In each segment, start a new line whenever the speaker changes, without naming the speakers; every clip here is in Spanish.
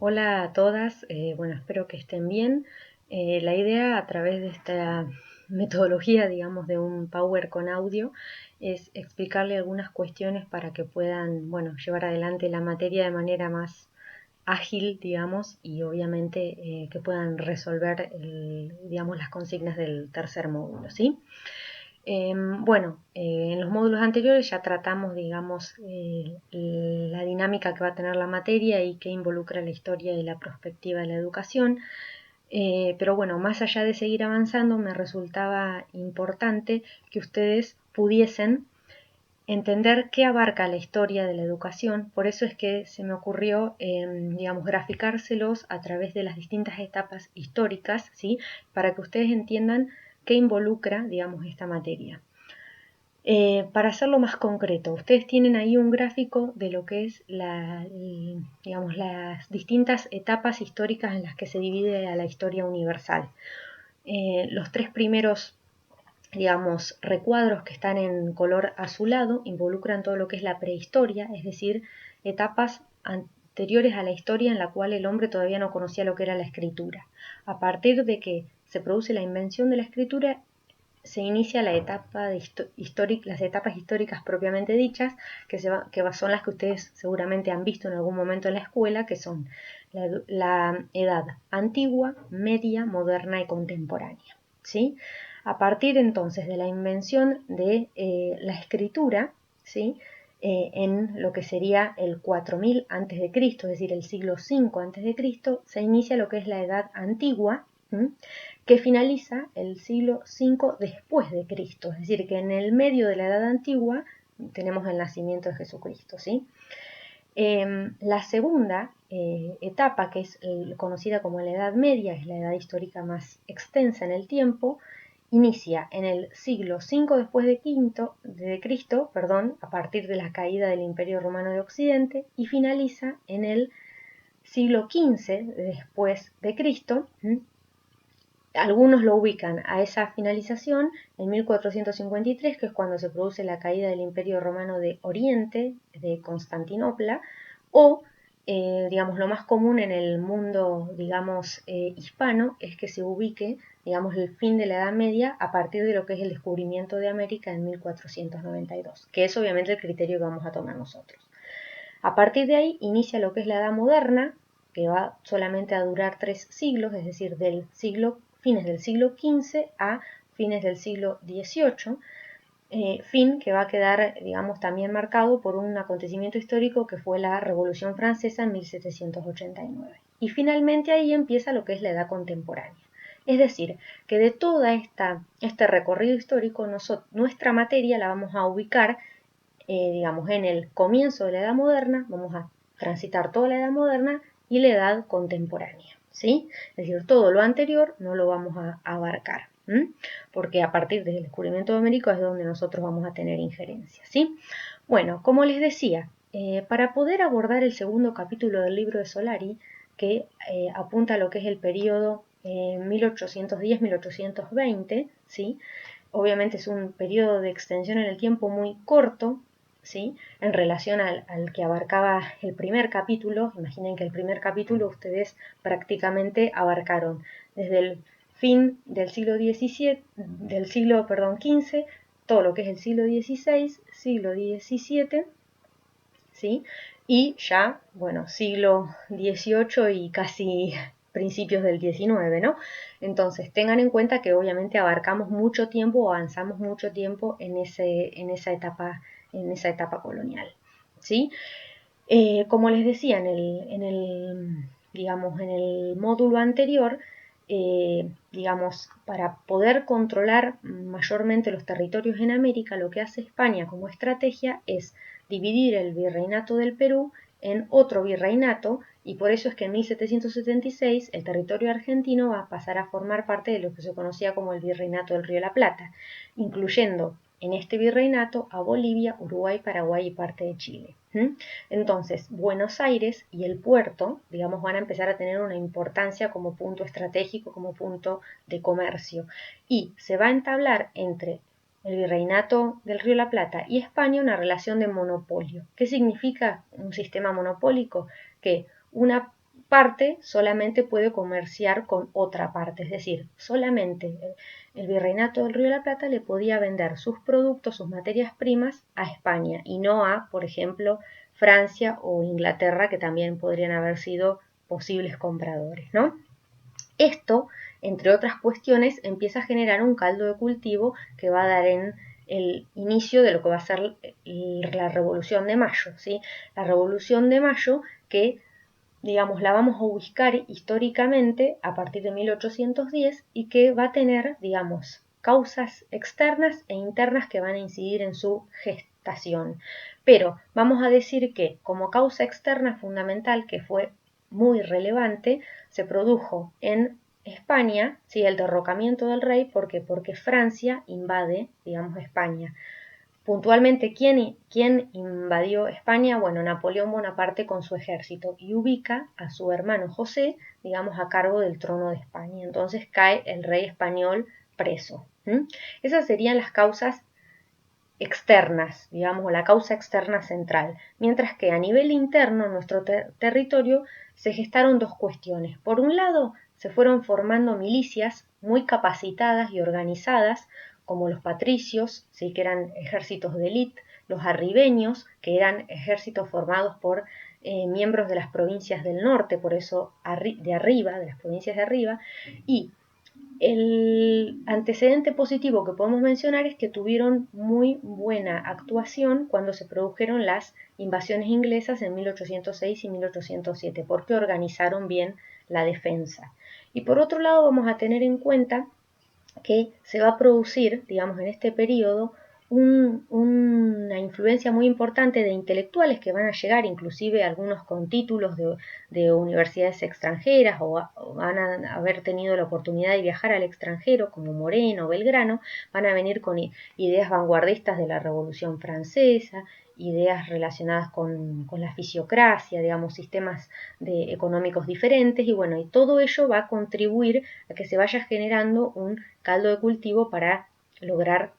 Hola a todas, bueno, espero que estén bien. La idea a través de esta metodología, digamos, de un Power con audio, es explicarle algunas cuestiones para que puedan, bueno, llevar adelante la materia de manera más ágil, digamos, y obviamente que puedan resolver, digamos, las consignas del tercer módulo, ¿sí? En los módulos anteriores ya tratamos, digamos, la dinámica que va a tener la materia y que involucra la historia y la perspectiva de la educación. Pero bueno, más allá de seguir avanzando, me resultaba importante que ustedes pudiesen entender qué abarca la historia de la educación. Por eso es que se me ocurrió, digamos, graficárselos a través de las distintas etapas históricas, ¿sí? Para que ustedes entiendan qué involucra, digamos, esta materia. Para hacerlo más concreto, ustedes tienen ahí un gráfico de lo que es digamos, las distintas etapas históricas en las que se divide a la historia universal. Los tres primeros, digamos, recuadros que están en color azulado involucran todo lo que es la prehistoria, es decir, etapas anteriores a la historia en la cual el hombre todavía no conocía lo que era la escritura. A partir de que se produce la invención de la escritura, se inicia la etapa de las etapas históricas propiamente dichas, que son las que ustedes seguramente han visto en algún momento en la escuela, que son la edad antigua, media, moderna y contemporánea, ¿sí? A partir entonces de la invención de la escritura, ¿sí? En lo que sería el 4000 a.C., es decir, el siglo V a.C., se inicia lo que es la edad antigua, que finaliza el siglo V después de Cristo, es decir, que en el medio de la edad antigua tenemos el nacimiento de Jesucristo, ¿sí? La segunda etapa, que es conocida como la Edad Media, es la edad histórica más extensa en el tiempo, inicia en el siglo V después de Cristo, a partir de la caída del Imperio Romano de Occidente, y finaliza en el siglo XV después de Cristo. Algunos lo ubican a esa finalización en 1453, que es cuando se produce la caída del Imperio Romano de Oriente, de Constantinopla, o, digamos, lo más común en el mundo, digamos, hispano, es que se ubique, digamos, el fin de la Edad Media a partir de lo que es el descubrimiento de América en 1492, que es obviamente el criterio que vamos a tomar nosotros. A partir de ahí inicia lo que es la Edad Moderna, que va solamente a durar 3 siglos, es decir, fines del siglo XV a fines del siglo XVIII, fin que va a quedar, digamos, también marcado por un acontecimiento histórico que fue la Revolución Francesa en 1789. Y finalmente ahí empieza lo que es la Edad Contemporánea. Es decir, que de todo este recorrido histórico, nuestra materia la vamos a ubicar, digamos, en el comienzo de la Edad Moderna, vamos a transitar toda la Edad Moderna y la Edad Contemporánea, ¿sí? Es decir, todo lo anterior no lo vamos a abarcar, porque a partir del descubrimiento de América es donde nosotros vamos a tener injerencia, ¿sí? Bueno, como les decía, para poder abordar el segundo capítulo del libro de Solari, que apunta a lo que es el periodo 1810-1820, ¿sí? Obviamente es un periodo de extensión en el tiempo muy corto, ¿sí? En relación al que abarcaba el primer capítulo. Imaginen que el primer capítulo ustedes prácticamente abarcaron desde el fin del siglo XV, todo lo que es el siglo XVI, siglo XVII, ¿sí? Y ya, bueno, siglo XVIII y casi principios del XIX, ¿no? Entonces, tengan en cuenta que obviamente abarcamos mucho tiempo, avanzamos mucho tiempo en esa etapa colonial, ¿sí? Como les decía digamos, en el módulo anterior, digamos, para poder controlar mayormente los territorios en América, lo que hace España como estrategia es dividir el virreinato del Perú en otro virreinato, y por eso es que en 1776 el territorio argentino va a pasar a formar parte de lo que se conocía como el Virreinato del Río de la Plata, incluyendo en este virreinato a Bolivia, Uruguay, Paraguay y parte de Chile. Entonces, Buenos Aires y el puerto, digamos, van a empezar a tener una importancia como punto estratégico, como punto de comercio. Y se va a entablar entre el Virreinato del Río de la Plata y España una relación de monopolio. ¿Qué significa un sistema monopólico? Que una parte solamente puede comerciar con otra parte, es decir, solamente el Virreinato del Río de la Plata le podía vender sus productos, sus materias primas a España y no a, por ejemplo, Francia o Inglaterra, que también podrían haber sido posibles compradores, ¿no? Esto, entre otras cuestiones, empieza a generar un caldo de cultivo que va a dar en el inicio de lo que va a ser la Revolución de Mayo, ¿sí? La Revolución de Mayo que, digamos, la vamos a ubicar históricamente a partir de 1810 y que va a tener, digamos, causas externas e internas que van a incidir en su gestación. Pero vamos a decir que como causa externa fundamental, que fue muy relevante, se produjo en España, ¿sí? El derrocamiento del rey, porque Francia invade, digamos, España. Puntualmente, ¿quién invadió España? Bueno, Napoleón Bonaparte con su ejército y ubica a su hermano José, digamos, a cargo del trono de España. Entonces cae el rey español preso. Esas serían las causas externas, digamos, la causa externa central, mientras que a nivel interno en nuestro territorio se gestaron dos cuestiones. Por un lado, se fueron formando milicias muy capacitadas y organizadas, como los patricios, ¿sí? Que eran ejércitos de élite, los arribeños, que eran ejércitos formados por miembros de las provincias del norte, por eso de arriba, de las provincias de arriba, y el antecedente positivo que podemos mencionar es que tuvieron muy buena actuación cuando se produjeron las invasiones inglesas en 1806 y 1807, porque organizaron bien la defensa. Y por otro lado vamos a tener en cuenta que se va a producir, digamos, en este periodo una influencia muy importante de intelectuales que van a llegar, inclusive algunos con títulos de universidades extranjeras o van a haber tenido la oportunidad de viajar al extranjero, como Moreno, Belgrano, van a venir con ideas vanguardistas de la Revolución Francesa, ideas relacionadas con la fisiocracia, digamos, sistemas económicos diferentes, y bueno, y todo ello va a contribuir a que se vaya generando un caldo de cultivo para lograr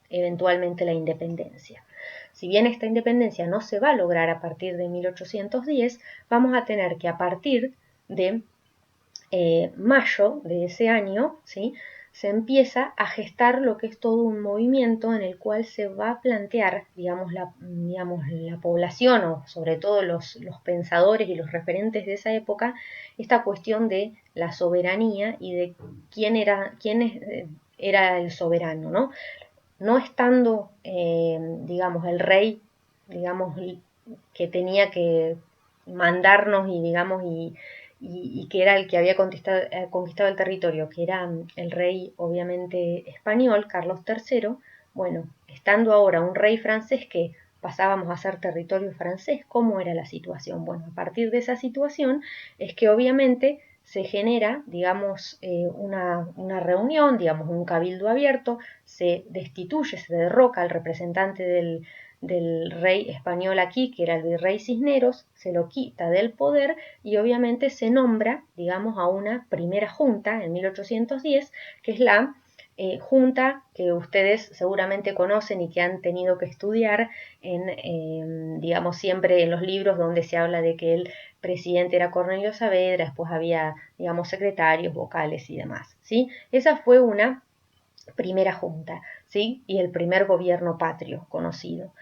eventualmente la independencia. Si bien esta independencia no se va a lograr a partir de 1810, vamos a tener que a partir de mayo de ese año, ¿sí? Se empieza a gestar lo que es todo un movimiento en el cual se va a plantear, digamos, la población o sobre todo los pensadores y los referentes de esa época, esta cuestión de la soberanía y de quién era el soberano, ¿no? No estando, digamos, el rey, digamos, que tenía que mandarnos y, digamos, y que era el que había conquistado el territorio, que era el rey obviamente español, Carlos III, bueno, estando ahora un rey francés que pasábamos a ser territorio francés, ¿cómo era la situación? Bueno, a partir de esa situación es que obviamente se genera, digamos, una reunión, digamos, un cabildo abierto, se destituye, se derroca al representante del rey español aquí, que era el virrey Cisneros, se lo quita del poder y obviamente se nombra, digamos, a una primera junta en 1810, que es la junta que ustedes seguramente conocen y que han tenido que estudiar digamos, siempre en los libros donde se habla de que el presidente era Cornelio Saavedra, después había, digamos, secretarios, vocales y demás, ¿sí? Esa fue una primera junta, ¿sí? Y el primer gobierno patrio conocido.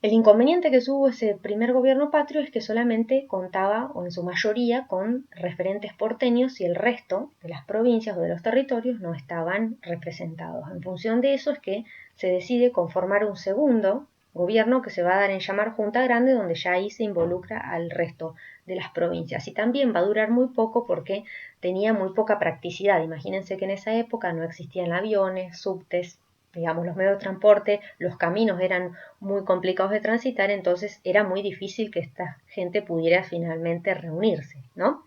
El inconveniente que tuvo ese primer gobierno patrio es que solamente contaba, o en su mayoría, con referentes porteños y el resto de las provincias o de los territorios no estaban representados. En función de eso es que se decide conformar un segundo gobierno que se va a dar en llamar Junta Grande, donde ya ahí se involucra al resto de las provincias. Y también va a durar muy poco porque tenía muy poca practicidad. Imagínense que en esa época no existían aviones, subtes, digamos, los medios de transporte, los caminos eran muy complicados de transitar, entonces era muy difícil que esta gente pudiera finalmente reunirse, ¿no?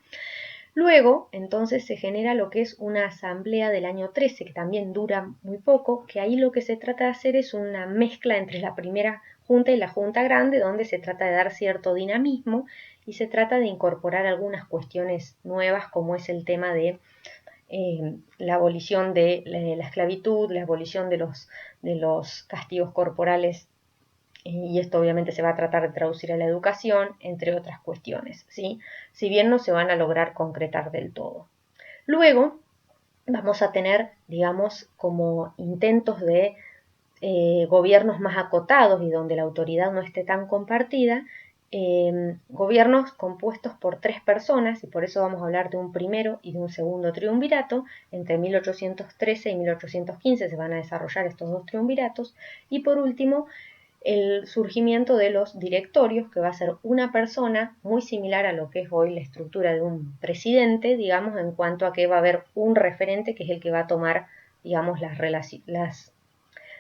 Luego, entonces, se genera lo que es una asamblea del año 13, que también dura muy poco, que ahí lo que se trata de hacer es una mezcla entre la primera junta y la junta grande, donde se trata de dar cierto dinamismo y se trata de incorporar algunas cuestiones nuevas, como es el tema de la abolición de la esclavitud, la abolición de los castigos corporales y esto obviamente se va a tratar de traducir a la educación, entre otras cuestiones, ¿sí? Si bien no se van a lograr concretar del todo. Luego vamos a tener, digamos, como intentos de gobiernos más acotados y donde la autoridad no esté tan compartida, gobiernos compuestos por 3 personas, y por eso vamos a hablar de un primero y de un segundo triunvirato. Entre 1813 y 1815 se van a desarrollar estos 2 triunviratos, y por último el surgimiento de los directorios, que va a ser una persona muy similar a lo que es hoy la estructura de un presidente, digamos, en cuanto a que va a haber un referente que es el que va a tomar, digamos, las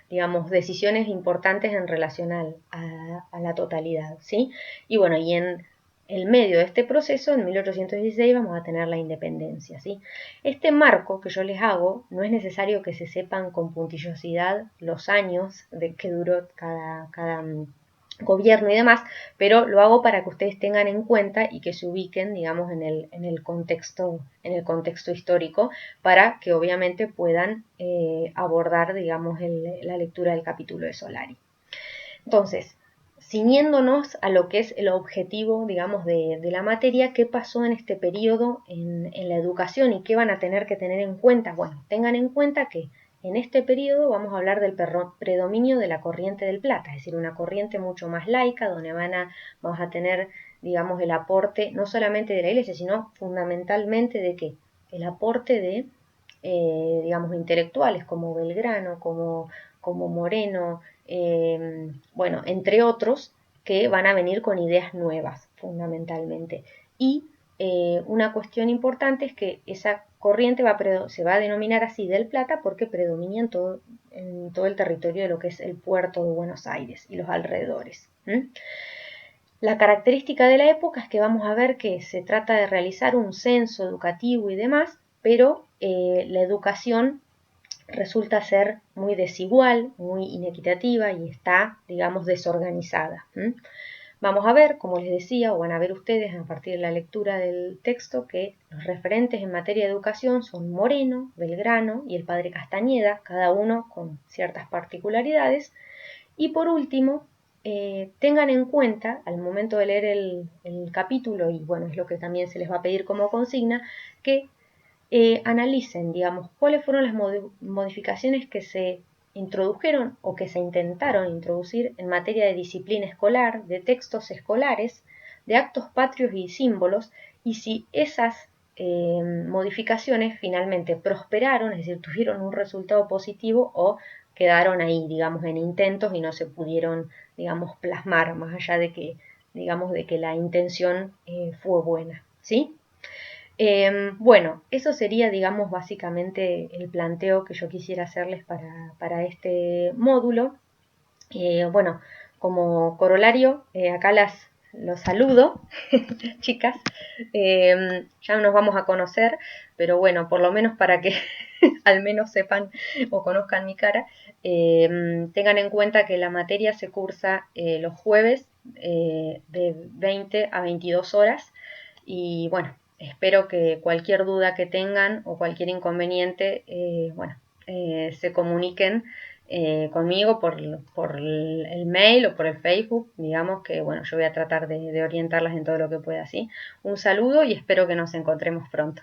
digamos, decisiones importantes en relación a la totalidad, ¿sí? Y bueno, y en el medio de este proceso, en 1816, vamos a tener la independencia, ¿sí? Este marco que yo les hago, no es necesario que se sepan con puntillosidad los años de que duró cada gobierno y demás, pero lo hago para que ustedes tengan en cuenta y que se ubiquen, digamos, en el contexto histórico, para que obviamente puedan abordar, digamos, la lectura del capítulo de Solari. Entonces, ciñéndonos a lo que es el objetivo, digamos, de la materia, ¿qué pasó en este periodo en la educación y qué van a tener que tener en cuenta? Bueno, tengan en cuenta que en este periodo vamos a hablar del predominio de la corriente del Plata, es decir, una corriente mucho más laica, donde vamos a tener, digamos, el aporte no solamente de la Iglesia, sino fundamentalmente de qué? El aporte de, digamos, intelectuales como Belgrano, como Moreno, bueno, entre otros, que van a venir con ideas nuevas, fundamentalmente. Y una cuestión importante es que esa corriente se va a denominar así del Plata porque predomina en todo el territorio de lo que es el puerto de Buenos Aires y los alrededores. La característica de la época es que vamos a ver que se trata de realizar un censo educativo y demás, pero la educación resulta ser muy desigual, muy inequitativa y está, digamos, desorganizada. Vamos a ver, como les decía, o van a ver ustedes a partir de la lectura del texto, que los referentes en materia de educación son Moreno, Belgrano y el padre Castañeda, cada uno con ciertas particularidades. Y por último, tengan en cuenta al momento de leer el capítulo, y bueno, es lo que también se les va a pedir como consigna, que analicen, digamos, cuáles fueron las modificaciones que se introdujeron o que se intentaron introducir en materia de disciplina escolar, de textos escolares, de actos patrios y símbolos, y si esas modificaciones finalmente prosperaron, es decir, tuvieron un resultado positivo o quedaron ahí, digamos, en intentos y no se pudieron, digamos, plasmar, más allá de que, digamos, de que la intención fue buena, ¿sí? Bueno, eso sería, digamos, básicamente el planteo que yo quisiera hacerles para este módulo. Bueno, como corolario, acá los saludo, chicas. Ya nos vamos a conocer, pero bueno, por lo menos para que al menos sepan o conozcan mi cara, tengan en cuenta que la materia se cursa los jueves de 20 a 22 horas y bueno, espero que cualquier duda que tengan o cualquier inconveniente, bueno, se comuniquen conmigo por el mail o por el Facebook, digamos que bueno, yo voy a tratar de orientarlas en todo lo que pueda, ¿sí? Un saludo y espero que nos encontremos pronto.